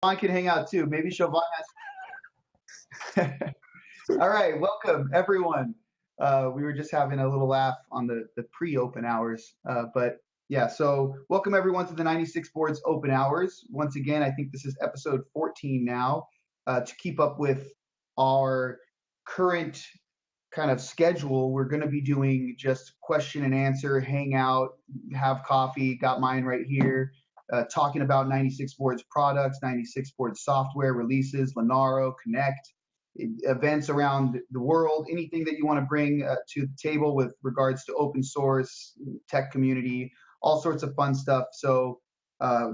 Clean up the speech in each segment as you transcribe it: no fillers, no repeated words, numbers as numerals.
Siobhan can hang out too. Maybe Siobhan has. All right, welcome everyone. We were just having a little laugh on the pre-open hours, but yeah. So welcome everyone to the 96 Boards Open Hours. Once again, I think this is episode 14 now. To keep up with our current kind of schedule, we're going to be doing just question and answer, hang out, have coffee. Got mine right here. Talking about 96 Boards products, 96 Boards software releases, Lenaro, Connect, events around the world, anything that you want to bring to the table with regards to open source, tech community, all sorts of fun stuff. So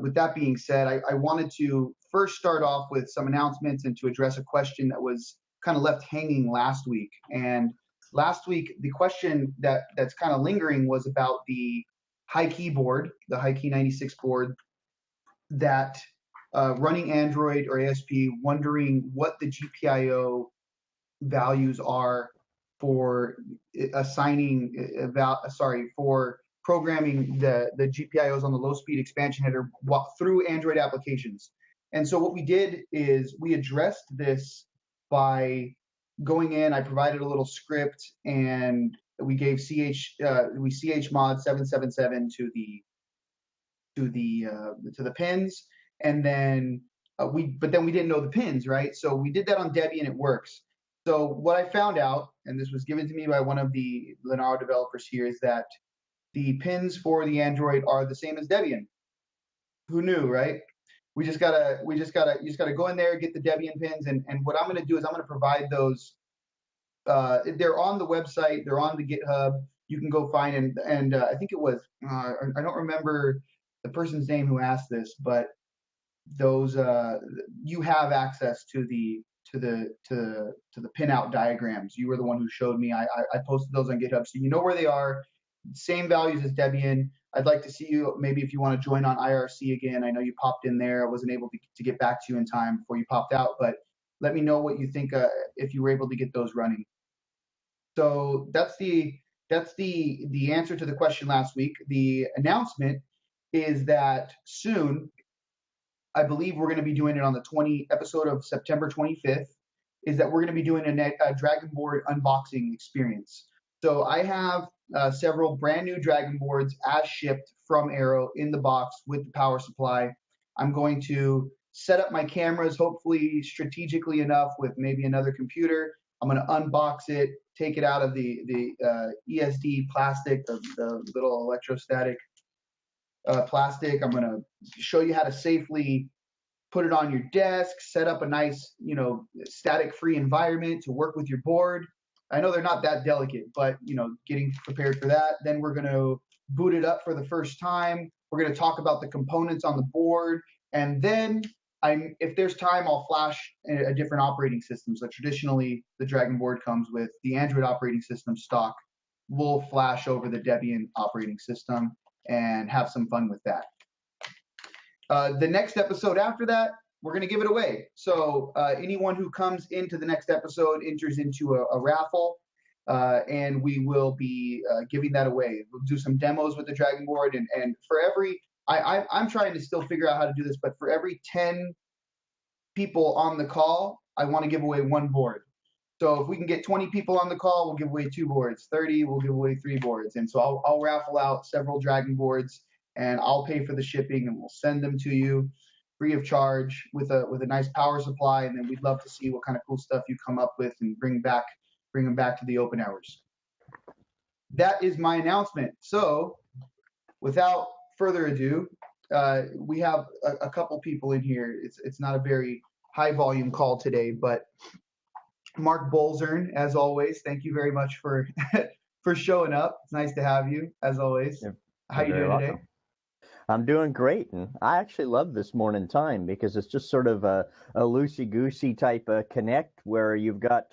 with that being said, I wanted to first start off with some announcements and to address a question that was kind of left hanging last week. And last week, the question that's kind of lingering was about the high key board, the high key 96 board that running Android or ASP, wondering what the GPIO values are for assigning, for programming the GPIOs on the low speed expansion header through Android applications. And so what we did is we addressed this by going in. I provided a little script and we gave chmod 777 to the pins, and then we didn't know the pins, right? So we did that on Debian and it works. So what I found out, and this was given to me by one of the Lenaro developers here, is that the pins for the Android are the same as Debian. Who knew, right? You just gotta go in there, get the Debian pins, and what I'm gonna do is I'm gonna provide those. They're on the website, they're on the GitHub. You can go find and I think it was I don't remember the person's name who asked this, but those you have access to the pinout diagrams. You were the one who showed me. I posted those on GitHub, so you know where they are. Same values as Debian. I'd like to see you maybe if you want to join on IRC again. I know you popped in there. I wasn't able to get back to you in time before you popped out, but let me know what you think if you were able to get those running. So that's the answer to the question last week. The announcement is that soon, I believe we're going to be doing it on the episode of September 25th, is that we're going to be doing a Dragon Board unboxing experience. So I have several brand new Dragon Boards as shipped from Arrow in the box with the power supply. I'm going to set up my cameras, hopefully strategically enough with maybe another computer. I'm going to unbox it, take it out of the ESD plastic, the little electrostatic plastic. I'm going to show you how to safely put it on your desk, set up a nice, static-free environment to work with your board. I know they're not that delicate, but, getting prepared for that. Then we're going to boot it up for the first time. We're going to talk about the components on the board. And then if there's time, I'll flash a different operating system. So traditionally, the Dragon Board comes with the Android operating system stock. We'll flash over the Debian operating system and have some fun with that. The next episode after that, we're going to give it away. So anyone who comes into the next episode enters into a raffle, and we will be giving that away. We'll do some demos with the Dragon Board, and for every, I'm trying to still figure out how to do this, but for every 10 people on the call, I want to give away one board. So if we can get 20 people on the call, we'll give away 2 boards. 30, we'll give away 3 boards. And so I'll raffle out several Dragon Boards, and I'll pay for the shipping, and we'll send them to you free of charge with a nice power supply. And then we'd love to see what kind of cool stuff you come up with and bring them back to the open hours. That is my announcement. So without further ado, we have a couple people in here. It's not a very high volume call today, but Mark Bolzern, as always, thank you very much for for showing up. It's nice to have you, as always. How you doing today? I'm doing great, and I actually love this morning time because it's just sort of a loosey-goosey type of connect where you've got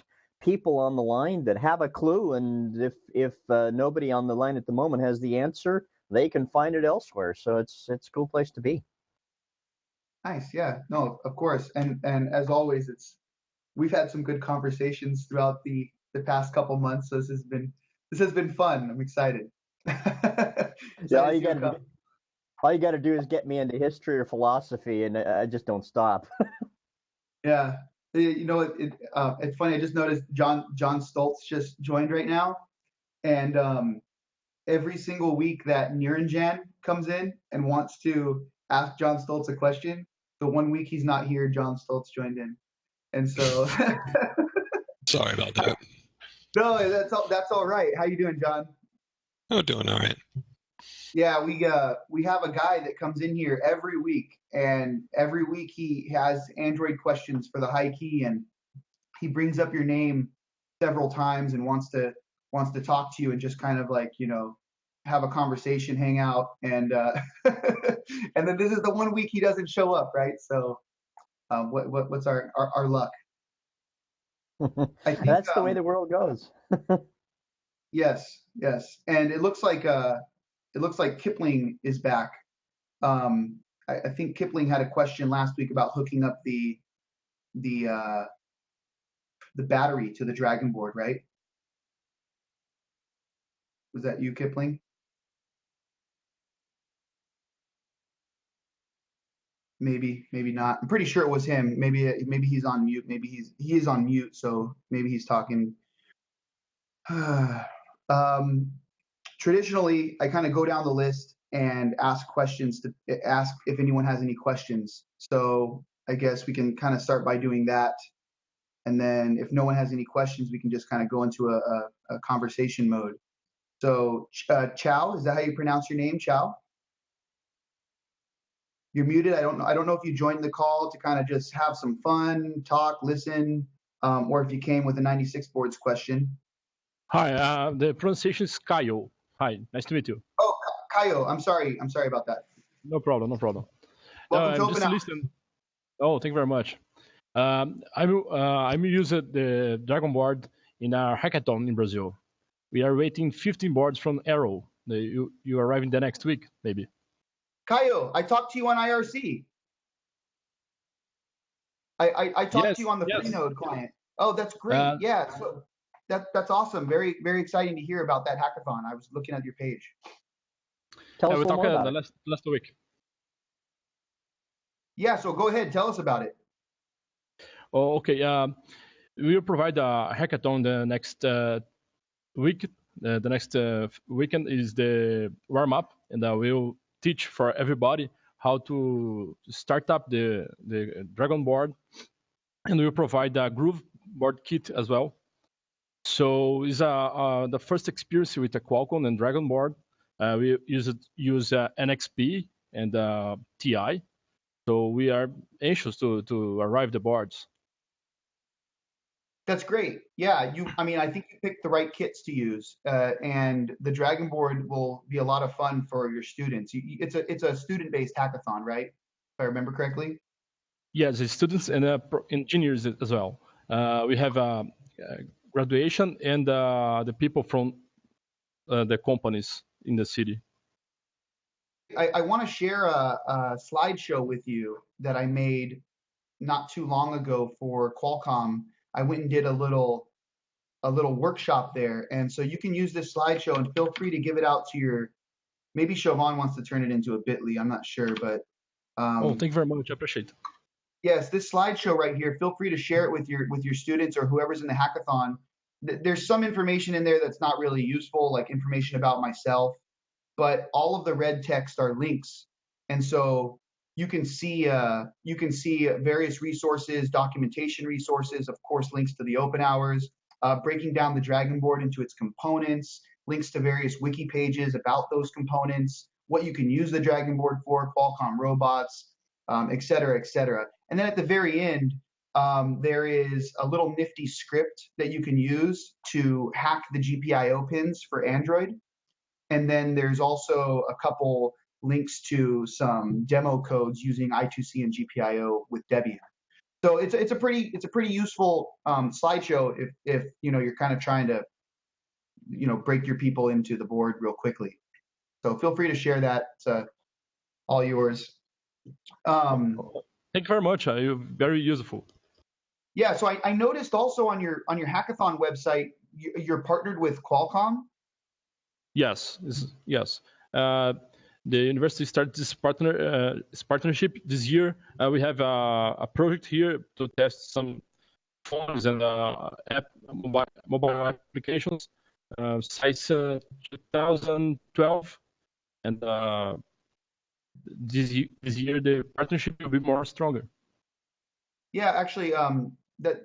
people on the line that have a clue, and if nobody on the line at the moment has the answer, they can find it elsewhere. So it's a cool place to be. Nice, yeah. No, of course, and as always, we've had some good conversations throughout the past couple months. So this has been fun. I'm excited. Yeah, you got All you got to do is get me into history or philosophy, and I just don't stop. Yeah. You know, it's funny. I just noticed John Stoltz just joined right now, and every single week that Niranjan comes in and wants to ask John Stoltz a question, the one week he's not here, John Stoltz joined in, and so Sorry about that. no, that's all right. How you doing, John? Oh, doing all right. Yeah, we have a guy that comes in here every week, and every week he has Android questions for the high key, and he brings up your name several times and wants to talk to you and just kind of like have a conversation, hang out, and and then this is the one week he doesn't show up, right? So what's our luck? I think That's the way the world goes. yes, and it looks like Kipling is back. I think Kipling had a question last week about hooking up the uh, the battery to the Dragon board, right? Was that you, Kipling? Maybe not. I'm pretty sure it was him. Maybe he's on mute. Maybe he is on mute, so maybe he's talking. um, Traditionally, I kind of go down the list and ask questions to ask if anyone has any questions. So I guess we can kind of start by doing that, and then if no one has any questions, we can just kind of go into a conversation mode. So Chow, is that how you pronounce your name, Chow? You're muted. I don't know if you joined the call to kind of just have some fun, talk, listen, or if you came with a 96 boards question. Hi, the pronunciation is Kayo. Hi, nice to meet you. Oh, Kayo, I'm sorry about that. No problem, no problem. Welcome to I'm just OpenHours. listening. Oh, thank you very much. I'm using the Dragon board in our hackathon in Brazil. We are waiting 15 boards from Arrow. You arrive in the next week, maybe. Kayo, I talked to you on IRC. I talked Yes, to you on the yes. Freenode client. Oh, that's great. Yeah, so that's awesome. Very, very exciting to hear about that hackathon. I was looking at your page. Tell us We a little talked more about the it. last week. Yeah, so go ahead, tell us about it. Oh, okay. We will provide a hackathon the next week. The next weekend is the warm up, and we'll teach for everybody how to start up the Dragon board, and we'll provide a Groove board kit as well. So it's the first experience with the Qualcomm and Dragon board. We use NXP and TI. So we are anxious to arrive the boards. That's great. Yeah, I mean, I think you picked the right kits to use, and the Dragon board will be a lot of fun for your students. It's a student-based hackathon, right? If I remember correctly. Yes, the students and engineers as well. We have graduation and the people from the companies in the city. I want to share a slideshow with you that I made not too long ago for Qualcomm. I went and did a little workshop there, and so you can use this slideshow and feel free to give it out to your. Maybe Siobhan wants to turn it into a Bitly. I'm not sure, but Thank you very much. I appreciate it. yes, this slideshow right here. Feel free to share it with your students or whoever's in the hackathon. There's some information in there that's not really useful, like information about myself, but all of the red text are links, and so you can see various resources, documentation resources, of course, links to the OpenHours, breaking down the Dragon board into its components, links to various wiki pages about those components, what you can use the Dragon board for, Qualcomm robots, et cetera, et cetera. And then at the very end, there is a little nifty script that you can use to hack the GPIO pins for Android. And then there's also a couple links to some demo codes using I2C and GPIO with Debian. So it's a pretty useful slideshow if you're kind of trying to break your people into the board real quickly. So feel free to share that. It's all yours. Thank you very much. You're very useful. Yeah. So I noticed also on your hackathon website you're partnered with Qualcomm. Yes. the university started this partnership this year. We have a project here to test some phones and mobile applications since 2012, and this year the partnership will be more stronger. Yeah, actually, do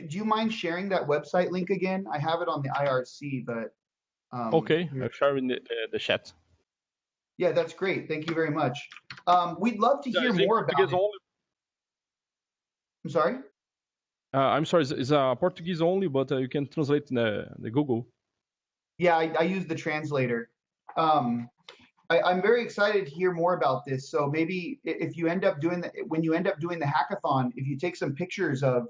you mind sharing that website link again? I have it on the IRC, but Okay, I'll share in the chat. Yeah, that's great. Thank you very much. We'd love to hear more about it. Only. I'm sorry? I'm sorry, it's Portuguese only, but you can translate in the Google. Yeah, I use the translator. I'm very excited to hear more about this. So maybe if you end up doing when you end up doing the hackathon, if you take some pictures of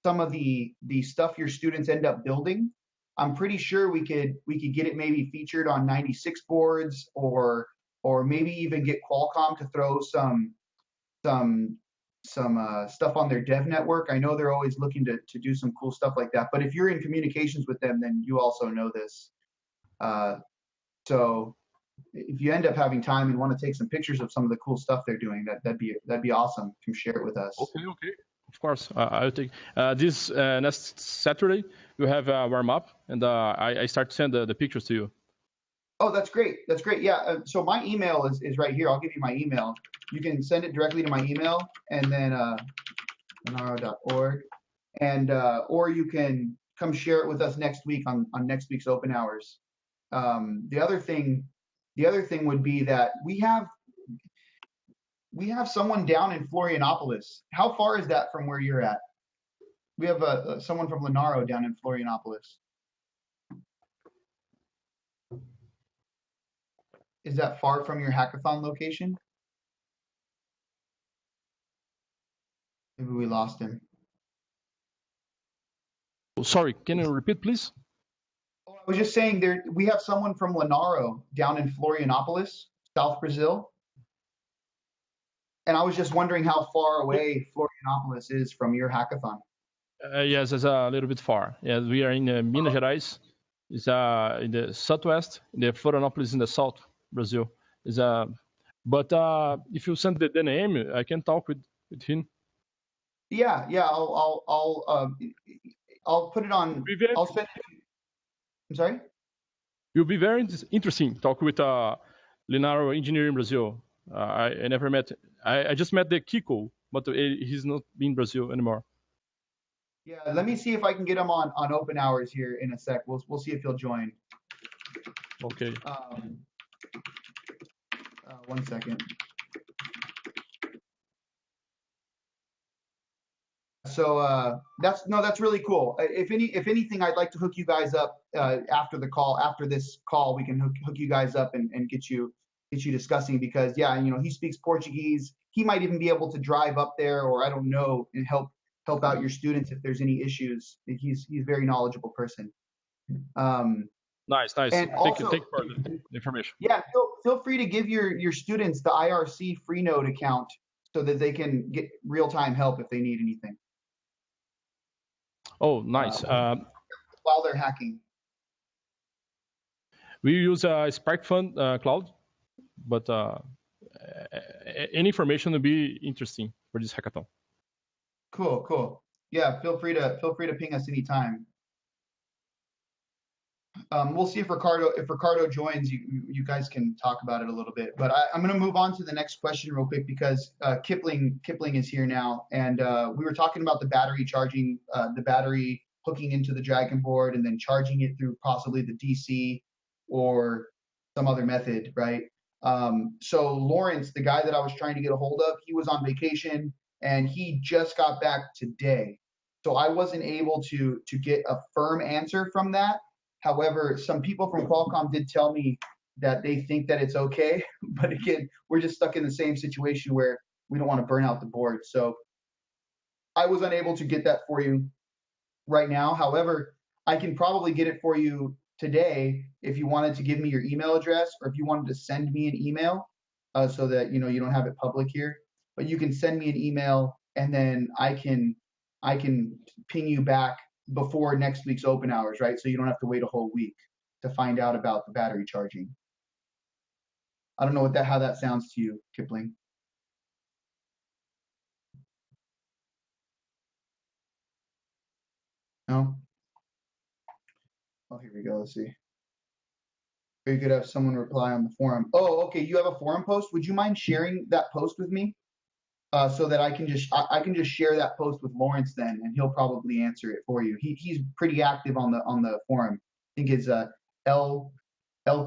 some of the stuff your students end up building, I'm pretty sure we could get it maybe featured on 96 boards, or maybe even get Qualcomm to throw some stuff on their dev network. I know they're always looking to do some cool stuff like that. But if you're in communications with them, then you also know this. So if you end up having time and want to take some pictures of some of the cool stuff they're doing, that'd be awesome. Come share it with us. Okay. Of course, I'll take this next Saturday. We have a warm up, and I start to send the pictures to you. Oh, that's great. That's great. Yeah. So my email is right here. I'll give you my email. You can send it directly to my email, and then monaro.org, and or you can come share it with us next week on next week's open hours. The other thing would be that we have someone down in Florianopolis. How far is that from where you're at? We have someone from Lenaro down in Florianopolis. Is that far from your hackathon location? Maybe we lost him. Oh, sorry, can you repeat, please? Oh, I was just saying we have someone from Lenaro down in Florianopolis, South Brazil. And I was just wondering how far away Florianopolis is from your hackathon. Yes, it's a little bit far. Yeah, we are in Minas Gerais. It's in the southwest. The Florianopolis in the south, Brazil. But if you send the name, I can talk with him. Yeah. I'll put it on. I'll send it. I'm sorry. It will be very interesting talk with Lenaro engineer in Brazil. I never met. I just met the Kiko, but he's not in Brazil anymore. Yeah, let me see if I can get him on open hours here in a sec. We'll see if he'll join. Okay. 1 second. So that's really cool. If anything, I'd like to hook you guys up after the call. After this call, we can hook you guys up and get you discussing, because yeah, he speaks Portuguese. He might even be able to drive up there, or I don't know, and help out your students if there's any issues. He's a very knowledgeable person. Nice. And Thank also, you for the information. Yeah, feel free to give your students the IRC Freenode account so that they can get real-time help if they need anything. Oh, nice. While they're hacking. We use SparkFun Cloud, but any information will be interesting for this hackathon. Cool. Yeah, feel free to ping us anytime. We'll see if Ricardo joins. You guys can talk about it a little bit. But I'm going to move on to the next question real quick, because Kipling is here now, and we were talking about the battery charging, the battery hooking into the Dragon board and then charging it through possibly the DC or some other method, right? So Lawrence, the guy that I was trying to get a hold of, he was on vacation and he just got back today. So I wasn't able to get a firm answer from that. However, some people from Qualcomm did tell me that they think that it's okay. But again, we're just stuck in the same situation where we don't want to burn out the board. So I was unable to get that for you right now. However, I can probably get it for you today if you wanted to give me your email address, or if you wanted to send me an email so that you don't have it public here. But you can send me an email, and then I can ping you back before next week's open hours, right? So you don't have to wait a whole week to find out about the battery charging. I don't know how that sounds to you, Kipling. No? Oh, here we go. Let's see. Or you could have someone reply on the forum. Oh, okay. You have a forum post. Would you mind sharing that post with me? So that I can just share that post with Lawrence then, and he'll probably answer it for you. He's pretty active on the forum. I think it's L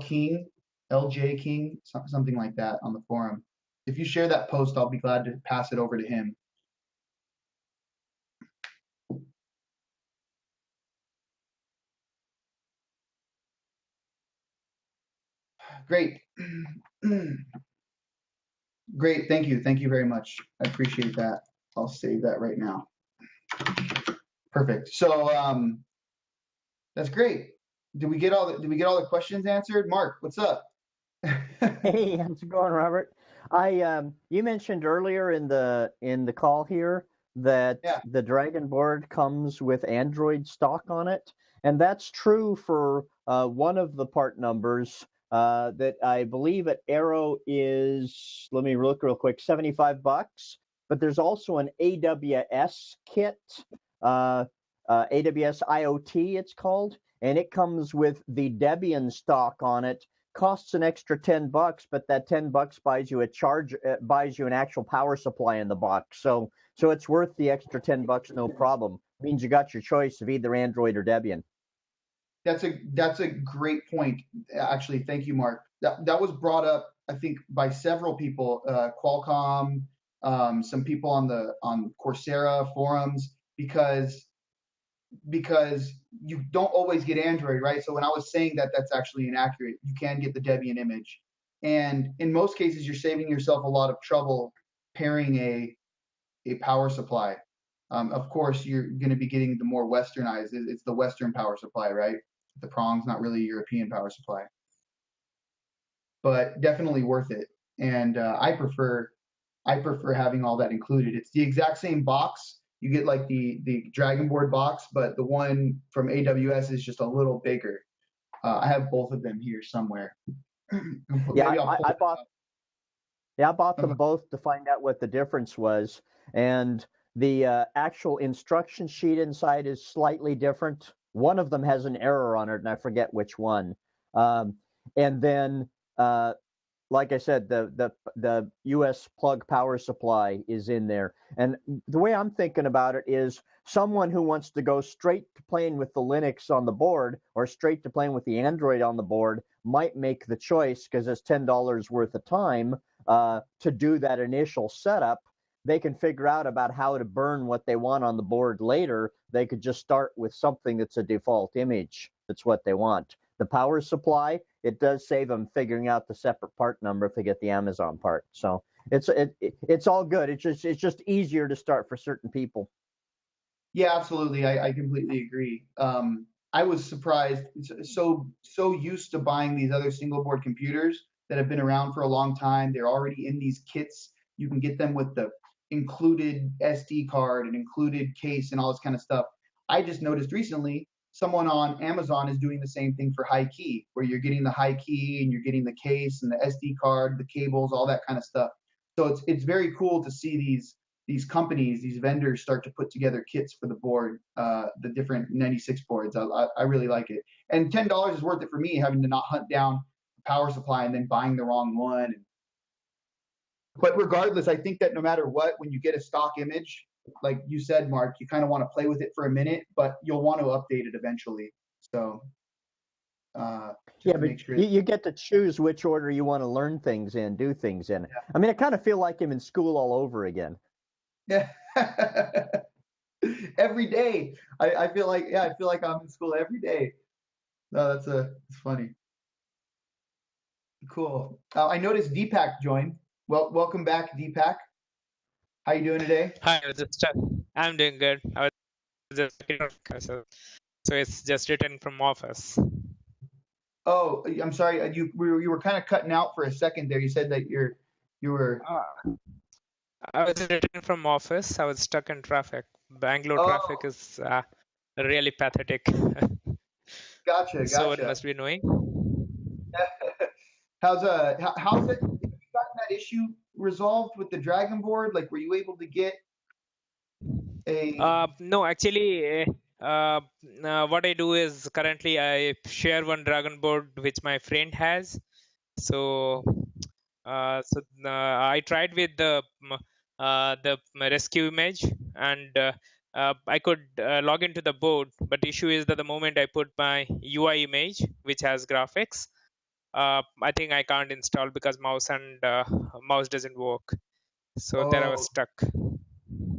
King, LJ King, something like that on the forum. If you share that post, I'll be glad to pass it over to him. Great. Great. Thank you. Thank you very much. I appreciate that. I'll save that right now. Perfect. So that's great. Did we get all the questions answered? Mark, what's up? Hey, how's it going, Robert? You mentioned earlier in the call here that the Dragon board comes with Android stock on it, and that's true for one of the part numbers that I believe at Arrow is, let me look real quick, $75. But there's also an AWS kit, AWS IoT it's called, and it comes with the Debian stock on it. Costs an extra $10, but that $10 buys you buys you an actual power supply in the box. So it's worth the extra $10, no problem. Means you got your choice of either Android or Debian. That's a great point. Actually, thank you, Mark. That was brought up, I think, by several people, Qualcomm, some people on Coursera forums, because you don't always get Android, right? So when I was saying that, that's actually inaccurate. You can get the Debian image, and in most cases, you're saving yourself a lot of trouble pairing a power supply. Of course, you're going to be getting the more westernized. It's the Western power supply, right? The prong's not really a European power supply, but definitely worth it. And I prefer having all that included. It's the exact same box. You get like the Dragon board box, but the one from AWS is just a little bigger. I have both of them here somewhere. Yeah, I bought them both to find out what the difference was, and the actual instruction sheet inside is slightly different. One of them has an error on it, and I forget which one. And then, like I said, the US plug power supply is in there. And the way I'm thinking about it is someone who wants to go straight to playing with the Linux on the board or straight to playing with the Android on the board might make the choice, because it's $10 worth of time to do that initial setup. They can figure out about how to burn what they want on the board later. They could just start with something that's a default image. That's what they want. The power supply, it does save them figuring out the separate part number if they get the Amazon part. So it's all good. It's just easier to start for certain people. Yeah, absolutely. I completely agree. I was surprised. So used to buying these other single board computers that have been around for a long time. They're already in these kits. You can get them with the included SD card and included case and all this kind of stuff. I just noticed recently someone on Amazon is doing the same thing for high key, where you're getting the high key and you're getting the case and the SD card, the cables, all that kind of stuff. So it's very cool to see these companies, these vendors start to put together kits for the board, the different 96 boards. I really like it. And $10 is worth it for me, having to not hunt down a power supply and then buying the wrong one. But regardless, I think that no matter what, when you get a stock image, like you said, Mark, you kind of want to play with it for a minute, but you'll want to update it eventually. So yeah, but sure you get to choose which order you want to learn things in, do things in. Yeah. I mean, I kind of feel like I'm in school all over again. Yeah. Every day. I feel like I'm in school every day. No, it's funny. Cool. I noticed Deepak joined. Well, welcome back, Deepak. How you doing today? Hi, I'm doing good. I was just so it's just written from office. Oh, I'm sorry. You were kind of cutting out for a second there. You said that you were. I was written from office. I was stuck in traffic. Bangalore traffic is really pathetic. Gotcha. So it must be annoying. how's it? issue resolved with the Dragon board? Like, were you able to get a? No, actually, what I do is currently I share one Dragon board which my friend has. So, I tried with the rescue image, and I could log into the board. But the issue is that the moment I put my UI image, which has graphics, I think I can't install because mouse doesn't work. So there I was Oh, stuck.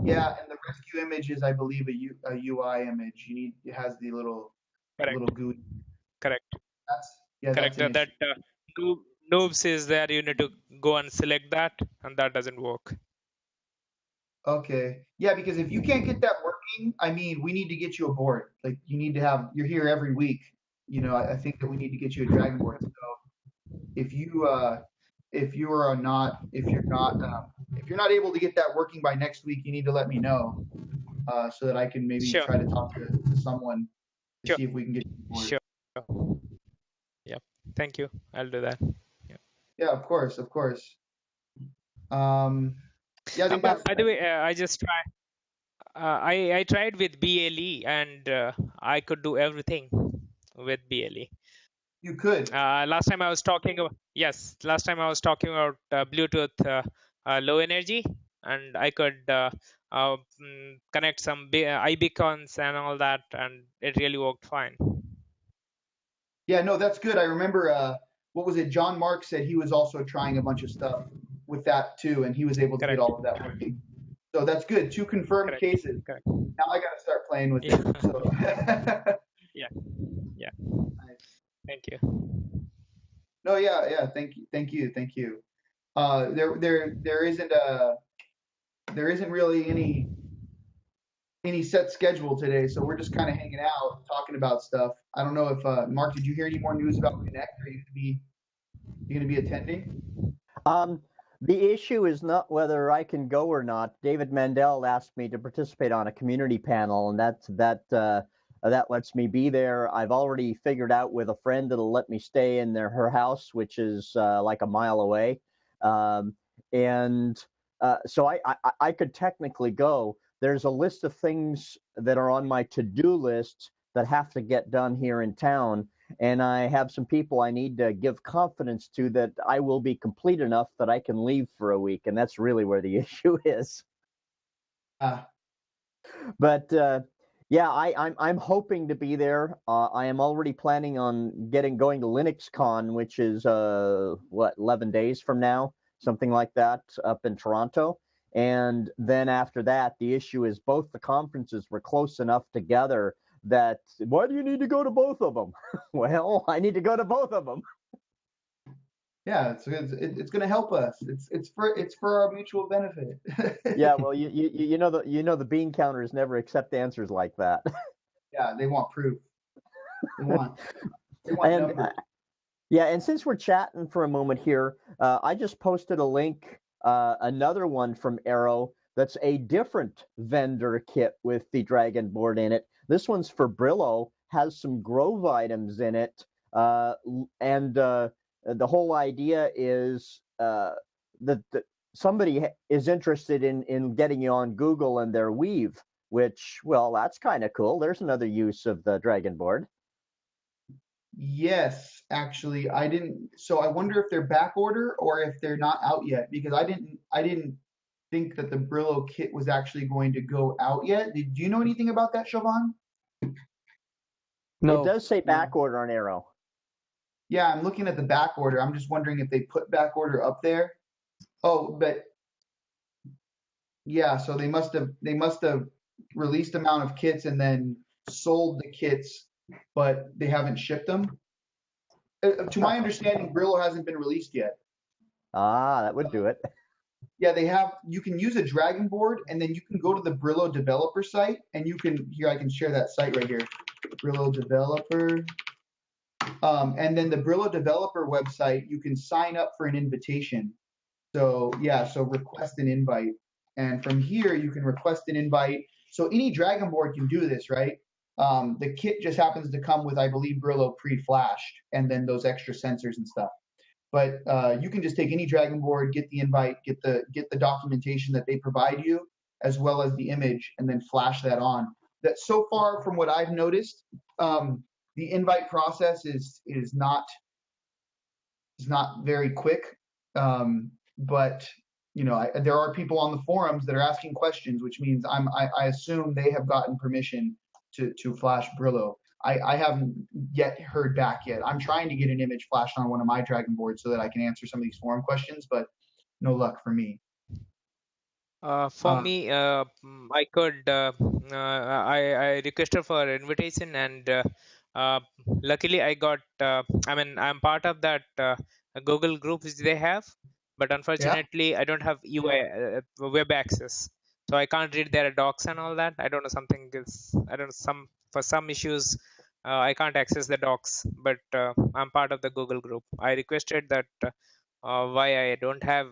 yeah, and the rescue image is, I believe, a UI image. It has the Correct, little GUI. correct, That's correct. an issue. Noobs is there. You need to go and select that, and that doesn't work. Okay. Yeah, because if you can't get that working, I mean, we need to get you a board. Like, you're here every week. I think that we need to get you a Dragon board. So if you're not able to get that working by next week, you need to let me know, so that I can maybe Sure, try to talk to someone to sure, see if we can get you a board. sure. Yep. Thank you. I'll do that. Yeah. Yeah, of course, of course. Yeah, I think But that's by the way, I just tried. I tried with BLE, and I could do everything with BLE. you could. Last time I was talking about Bluetooth low energy, and I could connect some iBeacons and all that, and it really worked fine. Yeah, no, that's good. I remember, what was it? John Mark said he was also trying a bunch of stuff with that too, and he was able to get Correct. all of that working. So that's good. 2 confirmed Correct. cases. Correct. Now I got to start playing with Yeah. it. So. Yeah. Nice. Thank you. No, yeah. Thank you. There isn't really any set schedule today, so we're just kind of hanging out, talking about stuff. I don't know if Mark, did you hear any more news about Connect? Are you gonna be attending? The issue is not whether I can go or not. David Mandel asked me to participate on a community panel, and that lets me be there. I've already figured out with a friend that'll let me stay in her house, which is like a mile away, and so I could technically go. There's a list of things that are on my to-do list that have to get done here in town, and I have some people I need to give confidence to that I will be complete enough that I can leave for a week, and that's really where the issue is. But yeah, I'm hoping to be there. I am already planning on going to LinuxCon, which is 11 days from now, something like that, up in Toronto. And then after that, the issue is both the conferences were close enough together that why do you need to go to both of them? Well, I need to go to both of them. Yeah, it's going to help us. It's for our mutual benefit. Yeah, well, you know the bean counters never accept answers like that. Yeah, they want proof. They want numbers. Yeah, and since we're chatting for a moment here, I just posted a link, another one from Arrow that's a different vendor kit with the Dragon board in it. This one's for Brillo, has some Grove items in it, and the whole idea is that somebody is interested in getting you on Google and their Weave, which, well, that's kind of cool. There's another use of the Dragon board. Yes, actually, I didn't. So I wonder if they're back order or if they're not out yet, because I didn't think that the Brillo kit was actually going to go out yet. Do you know anything about that, Siobhan? No. It does say back order on Arrow. Yeah, I'm looking at the back order. I'm just wondering if they put back order up there. Oh, but yeah, so they must have released amount of kits and then sold the kits, but they haven't shipped them. To my understanding, Brillo hasn't been released yet. Ah, that would do it. Yeah, they have. You can use a Dragon board, and then you can go to the Brillo developer site, and you can. Here, I can share that site right here. Brillo developer. And then the Brillo developer website, you can sign up for an invitation. So yeah, so request an invite, and from here you can request an invite. So any Dragon board can do this, right? The kit just happens to come with, I believe, Brillo pre-flashed, and then those extra sensors and stuff. but you can just take any Dragon board, get the invite, get the documentation that they provide you, as well as the image, and then flash that on. That so far from what I've noticed, the invite process is not very quick, but there are people on the forums that are asking questions, which means I assume they have gotten permission to flash Brillo. I haven't yet heard back yet. I'm trying to get an image flashed on one of my Dragon boards so that I can answer some of these forum questions, but no luck for me. For me, I could. I requested for invitation, and luckily I got. I mean, I'm part of that Google group which they have, but unfortunately I don't have UI web access, so I can't read their docs and all that. I don't know, something is. I don't know, for some issues. I can't access the docs, but I'm part of the Google group. I requested that why I don't have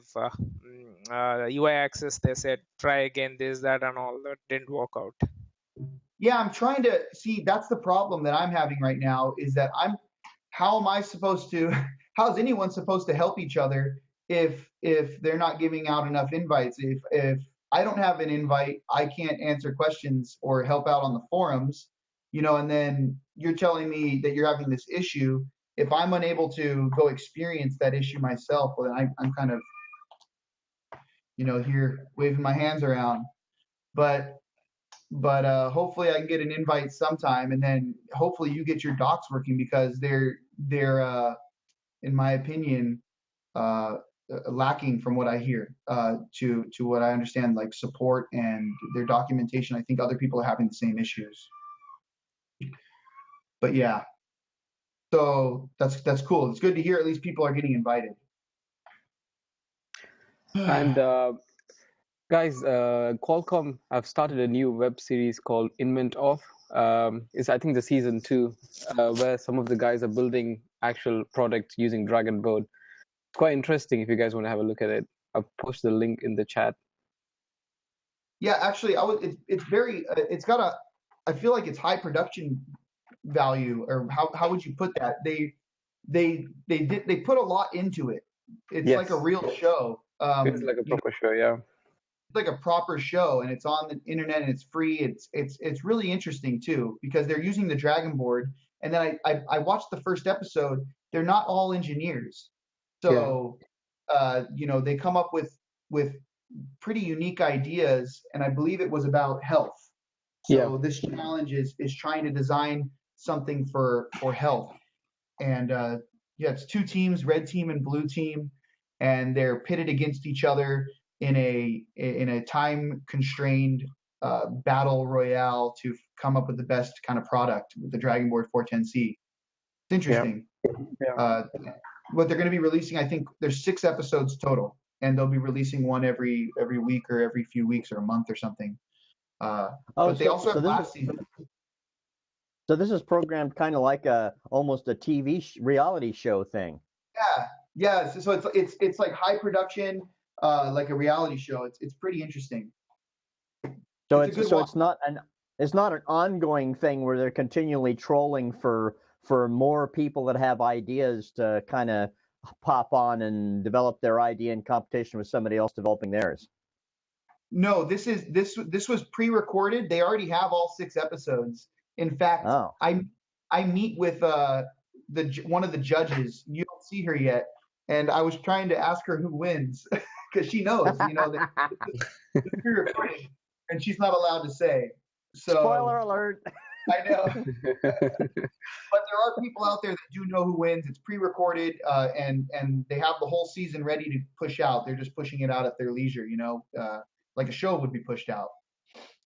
UI access. They said try again, this, that, and all that didn't work out. Yeah, I'm trying to see. That's the problem that I'm having right now. Is that how am I supposed to? How is anyone supposed to help each other if they're not giving out enough invites? If I don't have an invite, I can't answer questions or help out on the forums, and then you're telling me that you're having this issue. If I'm unable to go experience that issue myself, well, then I'm kind of, here waving my hands around. But hopefully I can get an invite sometime, and then hopefully you get your docs working, because they're in my opinion lacking from what I hear to what I understand, like support and their documentation. I think other people are having the same issues. But yeah, so that's cool. It's good to hear at least people are getting invited. And guys, Qualcomm have started a new web series called Invent Of. It's, I think, the season 2, where some of the guys are building actual products using Dragon Board. It's quite interesting if you guys want to have a look at it. I'll post the link in the chat. Yeah, actually, it's very it's got a, I feel like it's high production value, or how would you put that? They put a lot into it. It's Yes. like a real show. It's like a proper show, yeah. Like a proper show, and it's on the internet, and it's free. It's really interesting too, because they're using the Dragon board, and then I watched the first episode. They're not all engineers, so they come up with pretty unique ideas, and I believe it was about health. So this challenge is trying to design something for health, and it's 2 teams, red team and blue team, and they're pitted against each other in a time constrained battle royale to come up with the best kind of product with the Dragon Board 410C. It's interesting. Yeah. What they're going to be releasing, I think there's 6 episodes total, and they'll be releasing one every week or every few weeks or a month or something. But they also have last season. So this is programmed kind of like almost a TV reality show thing. Yeah. So it's like high production, like a reality show. It's pretty interesting. So it's not an ongoing thing where they're continually trolling for more people that have ideas to kind of pop on and develop their idea in competition with somebody else developing theirs. No, this was pre-recorded. They already have all 6 episodes. In fact, I meet with one of the judges. You don't see her yet, and I was trying to ask her who wins, because she knows, it's pre-recorded, and she's not allowed to say. So, spoiler alert. I know. But there are people out there that do know who wins. It's pre-recorded, and they have the whole season ready to push out. They're just pushing it out at their leisure, like a show would be pushed out.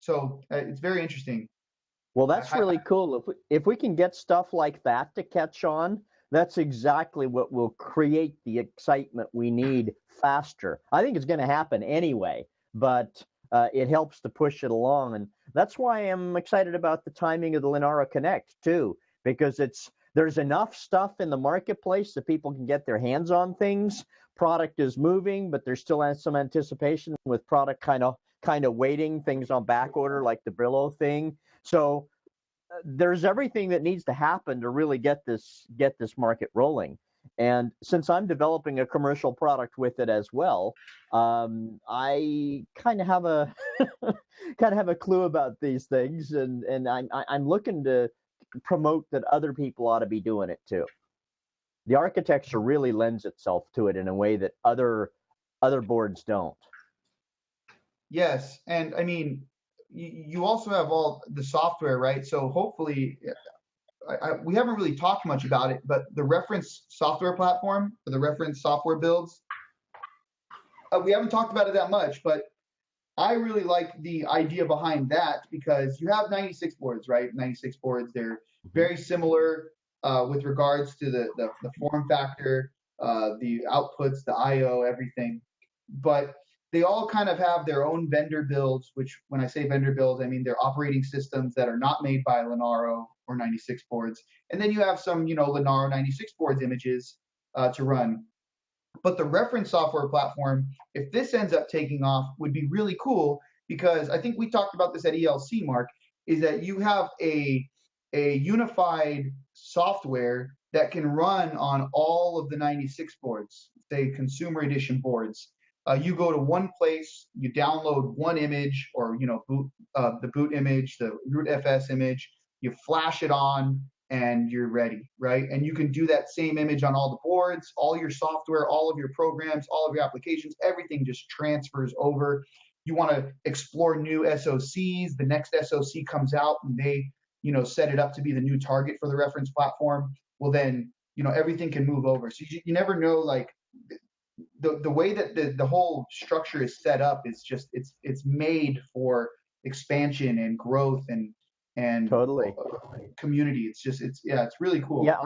So it's very interesting. Well, that's really cool. If we can get stuff like that to catch on, that's exactly what will create the excitement we need faster. I think it's going to happen anyway, but it helps to push it along. And that's why I'm excited about the timing of the Lenara Connect too, because there's enough stuff in the marketplace that people can get their hands on things. Product is moving, but there's still some anticipation with product kind of waiting, things on back order like the Brillo thing. So there's everything that needs to happen to really get this market rolling. And since I'm developing a commercial product with it as well, I kind of have a clue about these things, and I'm looking to promote that other people ought to be doing it too. The architecture really lends itself to it in a way that other boards don't. Yes, and I mean, you also have all the software, right? So hopefully, we haven't really talked much about it, but the reference software platform, or the reference software builds, we haven't talked about it that much, but I really like the idea behind that because you have 96 boards, right? 96 boards, they're very similar with regards to the form factor, the outputs, the I/O, everything. But they all kind of have their own vendor builds, which when I say vendor builds, I mean they're operating systems that are not made by Lenaro or 96 boards. And then you have some, Lenaro 96 boards images to run. But the reference software platform, if this ends up taking off, would be really cool because I think we talked about this at ELC, Mark, is that you have a unified software that can run on all of the 96 boards, say consumer edition boards. You go to one place, you download one image or the boot image, the root FS image, you flash it on, and you're ready, right? And you can do that same image on all the boards, all your software, all of your programs, all of your applications, everything just transfers over. You want to explore new SOCs, the next SOC comes out and they, set it up to be the new target for the reference platform. Well, then, everything can move over. So you never know, like the way that the whole structure is set up is just, it's made for expansion and growth and Totally. community. It's really cool. Yeah,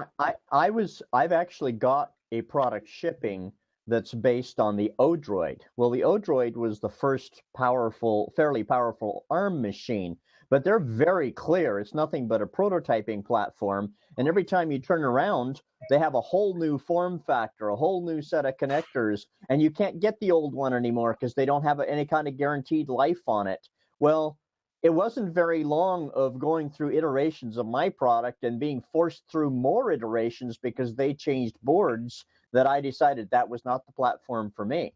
I've actually got a product shipping that's based on the Odroid. Well, the Odroid was the first fairly powerful ARM machine, but they're very clear. It's nothing but a prototyping platform, and every time you turn around, they have a whole new form factor, a whole new set of connectors, and you can't get the old one anymore because they don't have any kind of guaranteed life on it. Well, it wasn't very long of going through iterations of my product and being forced through more iterations because they changed boards that I decided that was not the platform for me.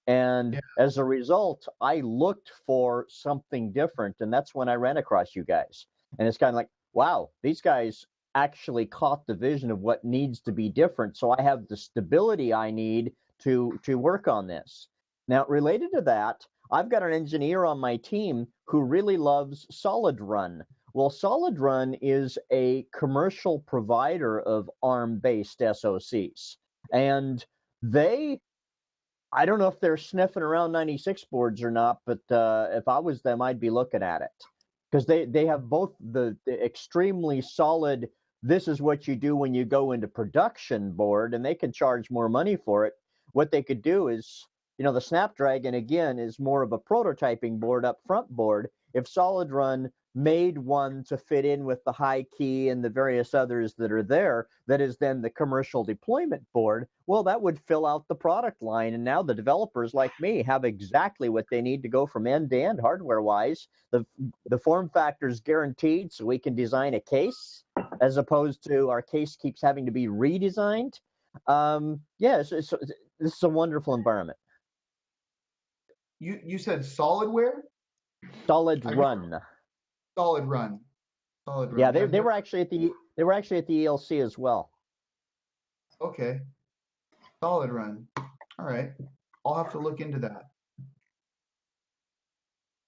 And as a result, I looked for something different. And that's when I ran across you guys. And it's kind of like, wow, these guys actually caught the vision of what needs to be different. So I have the stability I need to work on this. Now, related to that, I've got an engineer on my team who really loves Solid Run. Well, Solid Run is a commercial provider of ARM-based SoCs. And I don't know if they're sniffing around 96 boards or not, but if I was them, I'd be looking at it. Because they have both the extremely solid, this is what you do when you go into production board, and they can charge more money for it. What they could do is, the Snapdragon, again, is more of a prototyping board, up front board. If Solid Run made one to fit in with the high key and the various others that are there, that is then the commercial deployment board, well, that would fill out the product line. And now the developers like me have exactly what they need to go from end to end hardware-wise. The form factor is guaranteed, so we can design a case as opposed to our case keeps having to be redesigned. This is a wonderful environment. You said SolidWare? Solid Run. Solid Run. Yeah, they were actually at the ELC as well. Okay. Solid Run. All right. I'll have to look into that.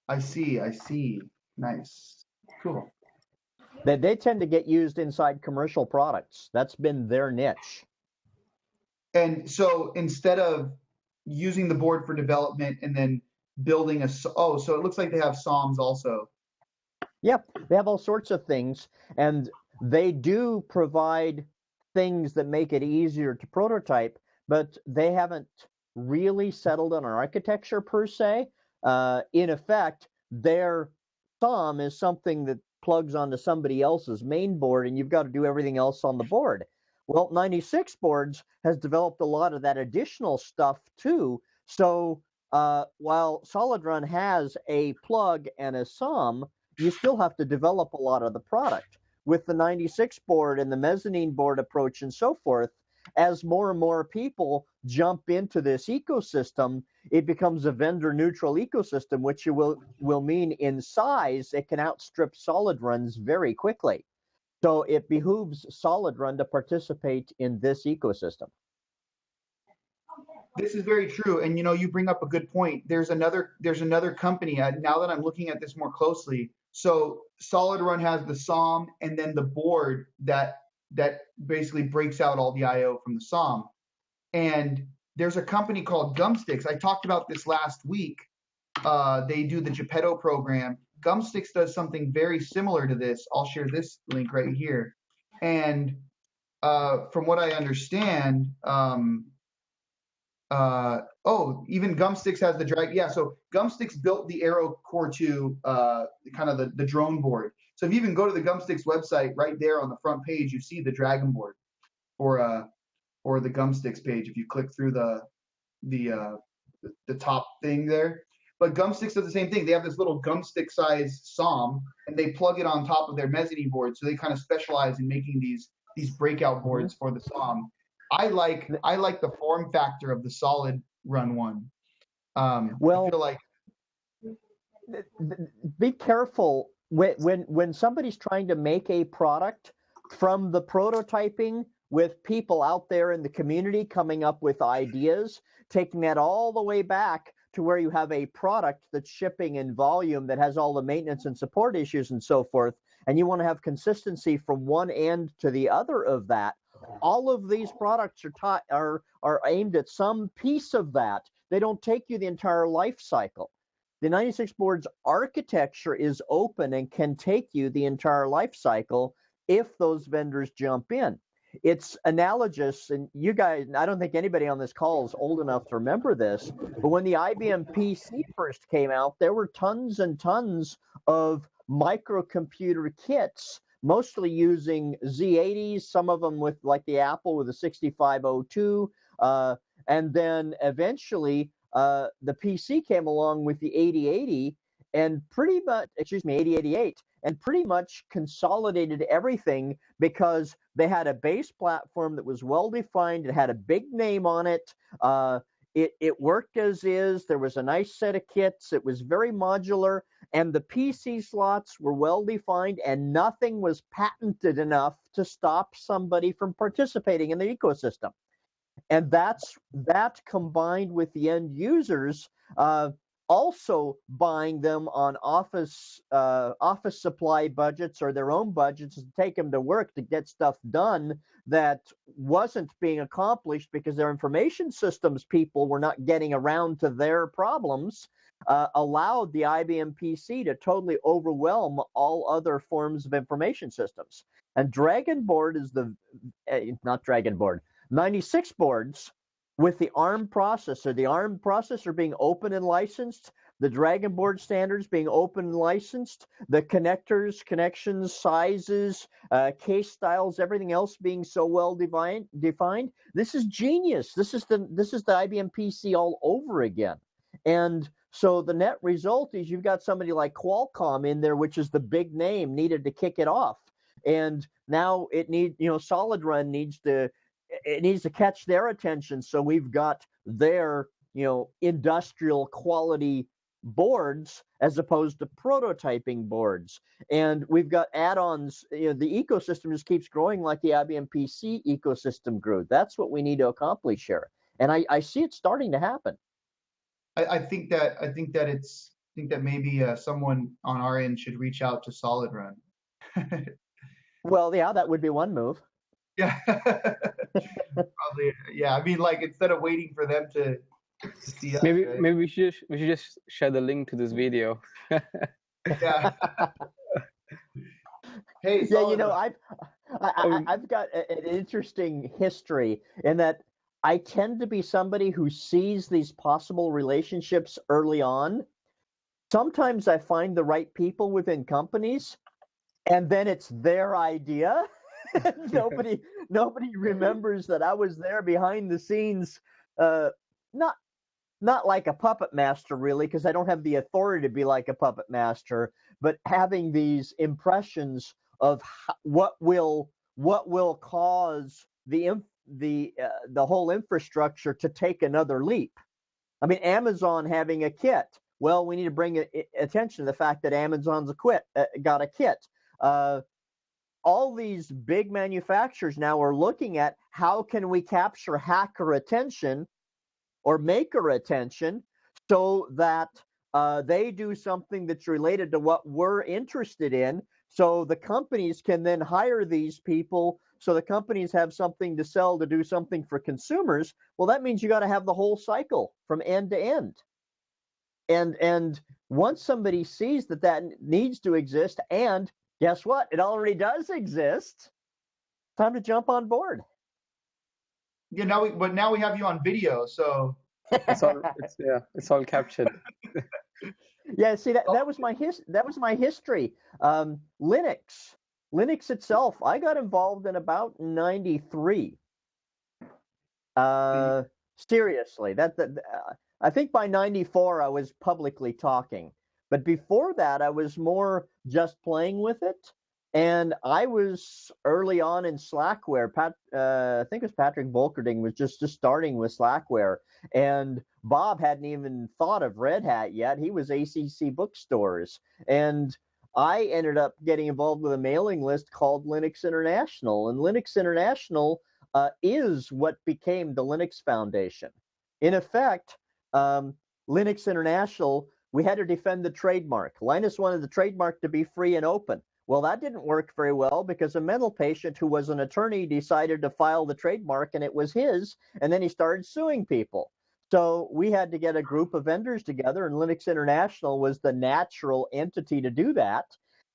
I see. Nice. Cool. They tend to get used inside commercial products. That's been their niche. And so instead of using the board for development and then building so it looks like they have SOMs also. Yep, they have all sorts of things, and they do provide things that make it easier to prototype, but they haven't really settled on an architecture per se. In effect, their SOM is something that plugs onto somebody else's main board, and you've got to do everything else on the board. Well, 96 boards has developed a lot of that additional stuff too. So while Solid Run has a plug and a SOM, you still have to develop a lot of the product. With the 96 board and the mezzanine board approach and so forth, as more and more people jump into this ecosystem, it becomes a vendor-neutral ecosystem, which will mean in size it can outstrip Solid Runs very quickly. So it behooves Solid Run to participate in this ecosystem. This is very true, and you bring up a good point. There's another company. Now that I'm looking at this more closely, so Solid Run has the SOM and then the board that basically breaks out all the I/O from the SOM. And there's a company called Gumsticks. I talked about this last week. They do the Geppetto program. Gumsticks does something very similar to this. I'll share this link right here. And from what I understand, even Gumsticks has the drag. Yeah, so Gumsticks built the Aero Core 2, kind of the drone board. So if you even go to the Gumsticks website, right there on the front page, you see the Dragon board or the Gumsticks page. If you click through the top thing there. But Gumsticks does the same thing. They have this little Gumstick size SOM, and they plug it on top of their mezzanine board. So they kind of specialize in making these breakout boards for the SOM. I like the form factor of the Solid Run one. Well, I feel like be careful when somebody's trying to make a product from the prototyping with people out there in the community coming up with ideas, taking that all the way back to where you have a product that's shipping in volume that has all the maintenance and support issues and so forth, and you want to have consistency from one end to the other of that. All of these products are aimed at some piece of that. They don't take you the entire life cycle. The 96 board's architecture is open and can take you the entire life cycle if those vendors jump in. It's analogous, and you guys, I don't think anybody on this call is old enough to remember this, but when the IBM PC first came out, there were tons and tons of microcomputer kits, mostly using Z80s, some of them with like the Apple with the 6502, and then eventually the PC came along with the 8080 and 8088, and pretty much consolidated everything because they had a base platform that was well defined. It had a big name on it. It worked as is. There was a nice set of kits. It was very modular, and the PC slots were well defined, and nothing was patented enough to stop somebody from participating in the ecosystem. And that combined with the end users also buying them on office supply budgets or their own budgets to take them to work to get stuff done that wasn't being accomplished because their information systems people were not getting around to their problems, allowed the IBM PC to totally overwhelm all other forms of information systems. And Dragon board is not Dragon board, 96 boards with the ARM processor being open and licensed, the Dragon board standards being open and licensed, the connectors, connections, sizes, case styles, everything else being so well defined. This is genius. This is the IBM PC all over again. And so the net result is you've got somebody like Qualcomm in there, which is the big name needed to kick it off. And now Solid Run needs to catch their attention. So we've got their, industrial quality boards as opposed to prototyping boards. And we've got add-ons. The ecosystem just keeps growing like the IBM PC ecosystem grew. That's what we need to accomplish here. And I see it starting to happen. I think that maybe someone on our end should reach out to Solid Run. Well, yeah, that would be one move. Yeah. Probably. Yeah. I mean, like, instead of waiting for them to see us. Maybe right? maybe we should just share the link to this video. Yeah. Hey, Yeah, Solid I've got an interesting history in that I tend to be somebody who sees these possible relationships early on. Sometimes I find the right people within companies, and then it's their idea. Nobody remembers that I was there behind the scenes, not like a puppet master really, because I don't have the authority to be like a puppet master, but having these impressions of what will cause the the whole infrastructure to take another leap. I mean, Amazon having a kit. Well, we need to bring attention to the fact that Amazon's got a kit. All these big manufacturers now are looking at how can we capture hacker attention or maker attention so that they do something that's related to what we're interested in, so the companies can then hire these people, so the companies have something to sell to do something for consumers. Well, that means you got to have the whole cycle from end to end. And once somebody sees that that needs to exist, and guess what? It already does exist. Time to jump on board. Yeah, now we have you on video, so It's all captured. Yeah, see that was my history. Linux itself, I got involved in about 93. Seriously, I think by 94 I was publicly talking, but before that I was more just playing with it. And I was early on in Slackware. I think it was Patrick Volkerding was just starting with Slackware, and Bob hadn't even thought of Red Hat yet. He was ACC bookstores, and I ended up getting involved with a mailing list called Linux International, and Linux International is what became the Linux Foundation. In effect, Linux International, we had to defend the trademark. Linus wanted the trademark to be free and open. Well, that didn't work very well because a mental patient who was an attorney decided to file the trademark and it was his, and then he started suing people. So we had to get a group of vendors together, and Linux International was the natural entity to do that.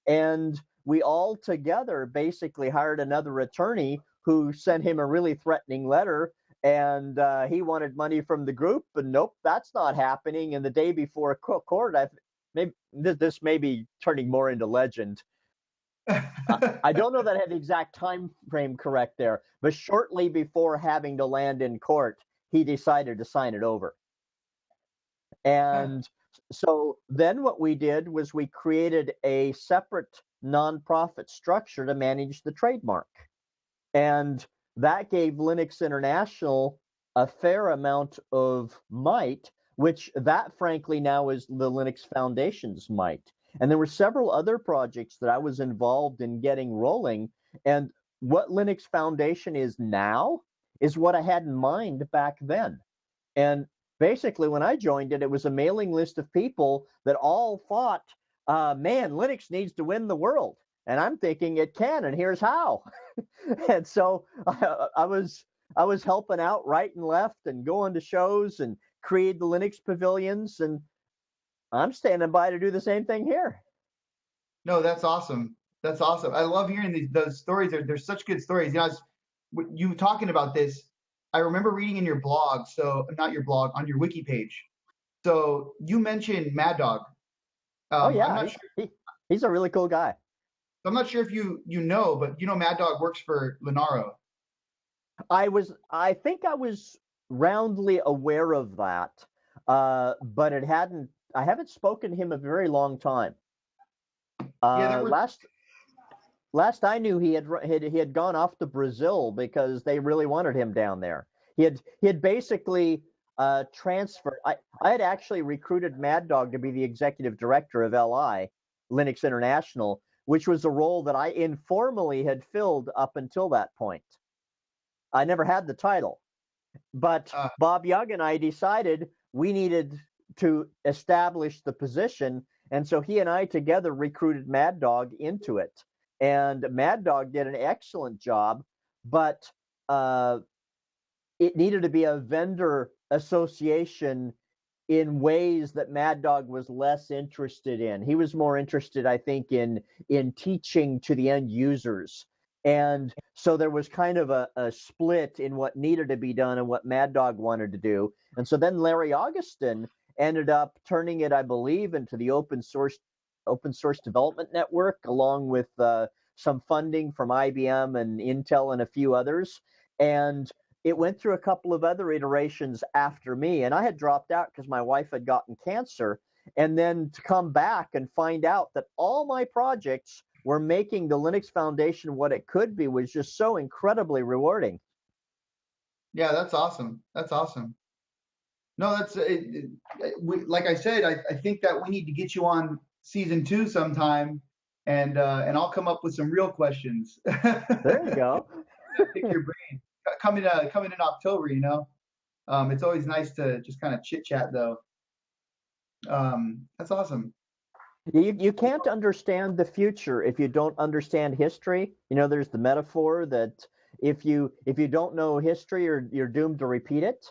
And we all together basically hired another attorney who sent him a really threatening letter, and he wanted money from the group, and nope, that's not happening. And the day before court, this may be turning more into legend. I don't know that I have the exact time frame correct there, but shortly before having to land in court, he decided to sign it over. And so then what we did was we created a separate nonprofit structure to manage the trademark. And that gave Linux International a fair amount of might, which that frankly now is the Linux Foundation's might. And there were several other projects that I was involved in getting rolling. And what Linux Foundation is now is what I had in mind back then. And basically, when I joined it, it was a mailing list of people that all thought, man, Linux needs to win the world. And I'm thinking it can, and here's how. And so I was helping out right and left and going to shows and create the Linux pavilions, and I'm standing by to do the same thing here. No, that's awesome. That's awesome. I love hearing those stories. They're such good stories. You know, you talking about this, I remember reading in your blog, so not your blog, on your wiki page. So you mentioned Mad Dog. Oh yeah, he's a really cool guy. I'm not sure if you know, but you know Mad Dog works for Linaro. I think I was roundly aware of that, but I haven't spoken to him a very long time. Last I knew, he had gone off to Brazil because they really wanted him down there. He had basically transferred. I had actually recruited Mad Dog to be the executive director of LI, Linux International, which was a role that I informally had filled up until that point. I never had the title, but Bob Young and I decided we needed to establish the position, and so he and I together recruited Mad Dog into it. And Mad Dog did an excellent job, but it needed to be a vendor association in ways that Mad Dog was less interested in. He was more interested, I think, in teaching to the end users. And so there was kind of a split in what needed to be done and what Mad Dog wanted to do. And so then Larry Augustin ended up turning it, I believe, into the open source development network, along with some funding from IBM and Intel and a few others. And it went through a couple of other iterations after me, and I had dropped out because my wife had gotten cancer. And then to come back and find out that all my projects were making the Linux Foundation what it could be was just so incredibly rewarding. Yeah, that's awesome. That's awesome. No, that's like I said. I think that we need to get you on season 2 sometime, and I'll come up with some real questions. There you go. Pick your brain. Coming in October, you know. It's always nice to just kind of chit chat, though. That's awesome. You can't understand the future if you don't understand history. You know, there's the metaphor that if you don't know history, you're doomed to repeat it.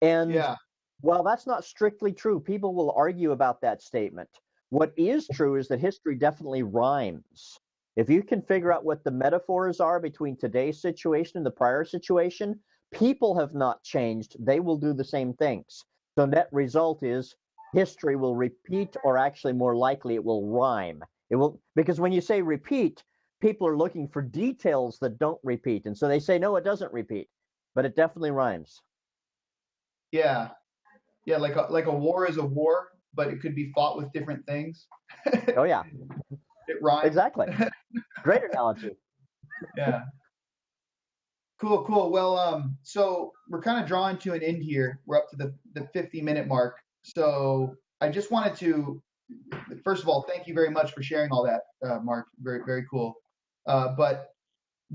And Yeah, while that's not strictly true, people will argue about that statement. What is true is that history definitely rhymes. If you can figure out what the metaphors are between today's situation and the prior situation, people have not changed. They will do the same things. So net result is history will repeat, or actually more likely it will rhyme. It will, because when you say repeat, people are looking for details that don't repeat. And so they say, no, it doesn't repeat, but it definitely rhymes. yeah, yeah. Like a war is a war, but it could be fought with different things. Oh, yeah, It rhymes. exactly. Great analogy. Yeah. Cool, cool. Well, so we're kind of drawing to an end here. We're up to the 50-minute mark. So I just wanted to, first of all, thank you very much for sharing all that, Mark. Very, very cool. But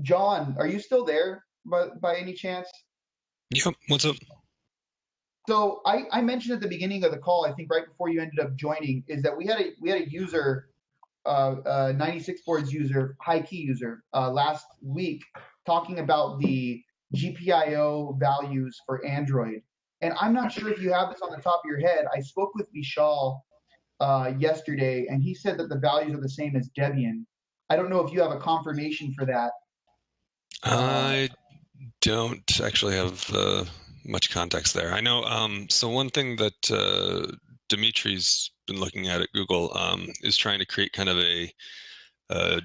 John, are you still there by any chance? Yep. What's up? So I mentioned at the beginning of the call, I think right before you ended up joining, is that we had a user 96 boards user, high key user, last week talking about the GPIO values for Android. And I'm not sure if you have this on the top of your head. I spoke with Vishal yesterday, and he said that the values are the same as Debian. I don't know if you have a confirmation for that. I don't actually have much context there. I know. So one thing that Dimitri's been looking at Google is trying to create kind of a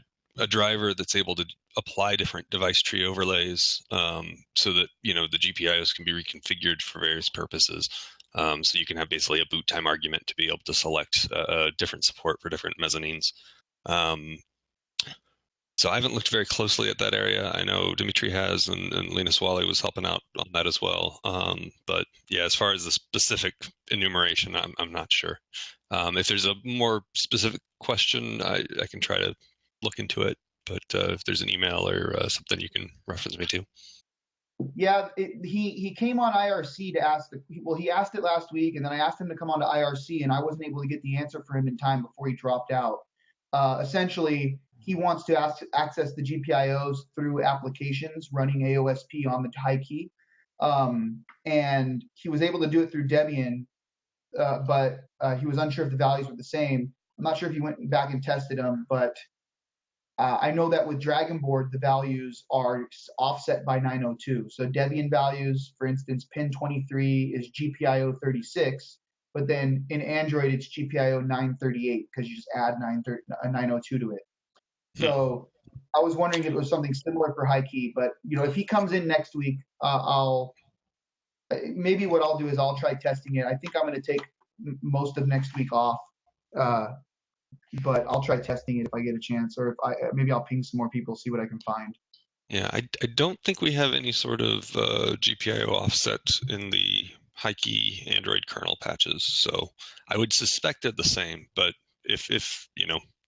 driver that's able to apply different device tree overlays so that the GPIOs can be reconfigured for various purposes. So you can have basically a boot time argument to be able to select different support for different mezzanines. So I haven't looked very closely at that area. I know Dimitri has, and Lena Swally was helping out on that as well. But yeah, as far as the specific enumeration, I'm not sure. If there's a more specific question, I can try to look into it. But if there's an email or something you can reference me to. Yeah, he came on IRC to ask he asked it last week, and then I asked him to come on to IRC, and I wasn't able to get the answer for him in time before he dropped out. Essentially, he wants to access the GPIOs through applications running AOSP on the high key, and he was able to do it through Debian, but he was unsure if the values were the same. I'm not sure if he went back and tested them, but I know that with Dragonboard, the values are offset by 902. So Debian values, for instance, pin 23 is GPIO 36, but then in Android, it's GPIO 938 because you just add 902 to it. So I was wondering if it was something similar for high key, but if he comes in next week, maybe what I'll do is I'll try testing it. I think I'm going to take most of next week off. But I'll try testing it if I get a chance, or maybe I'll ping some more people, see what I can find. Yeah, I don't think we have any sort of GPIO offset in the high key Android kernel patches, so I would suspect they're the same. But if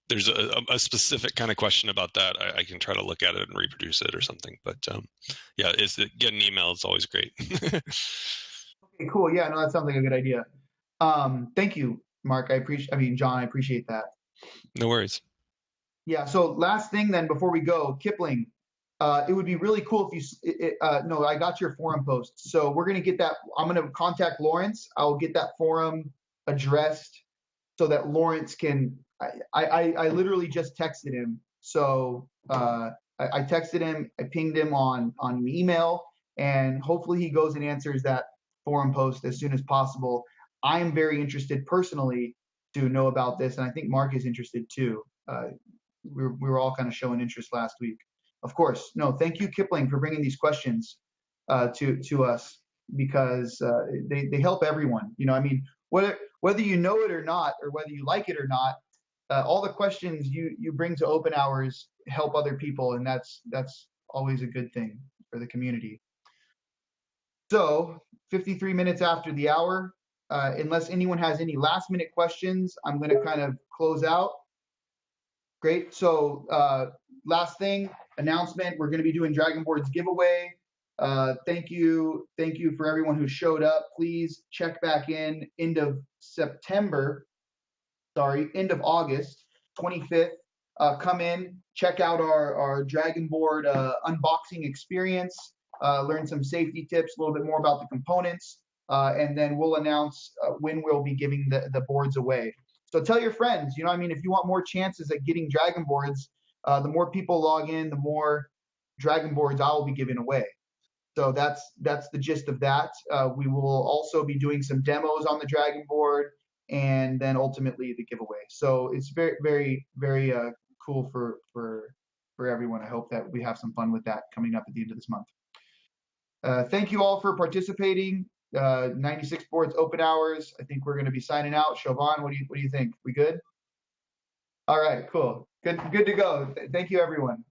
there's a specific kind of question about that, I can try to look at it and reproduce it or something. But yeah, get an email is always great. Okay, cool. Yeah, no, that sounds like a good idea. Thank you, Mark. John, I appreciate that. No worries. Yeah. So last thing then, before we go, Kipling, it would be really cool if you. No, I got your forum post, so we're gonna get that. I'm gonna contact Lawrence. I'll get that forum addressed so that Lawrence can. I literally just texted him. So I texted him. I pinged him on email, and hopefully he goes and answers that forum post as soon as possible. I am very interested personally to know about this, and I think Mark is interested too. We were all kind of showing interest last week. Of course, no, thank you, Kipling, for bringing these questions to us, because they help everyone. Whether you know it or not, or whether you like it or not, all the questions you bring to OpenHours help other people, and that's always a good thing for the community. So 53 minutes after the hour, unless anyone has any last minute questions, I'm going to kind of close out. Great. So last thing, announcement, we're going to be doing Dragon Boards giveaway. Thank you for everyone who showed up. Please check back in end of August 25th. Come in, check out our Dragon Board unboxing experience, learn some safety tips, a little bit more about the components, and then we'll announce when we'll be giving the boards away. So tell your friends, you know, I mean, if you want more chances at getting Dragon Boards, the more people log in, the more Dragon Boards I will be giving away. So that's the gist of that. We will also be doing some demos on the Dragon Board, and then ultimately the giveaway. So it's very cool for everyone. I hope that we have some fun with that coming up at the end of this month. Thank you all for participating. 96 Boards Open Hours. I think we're going to be signing out. Siobhan, what do you think? We good? All right, cool. Good to go. Thank you, everyone.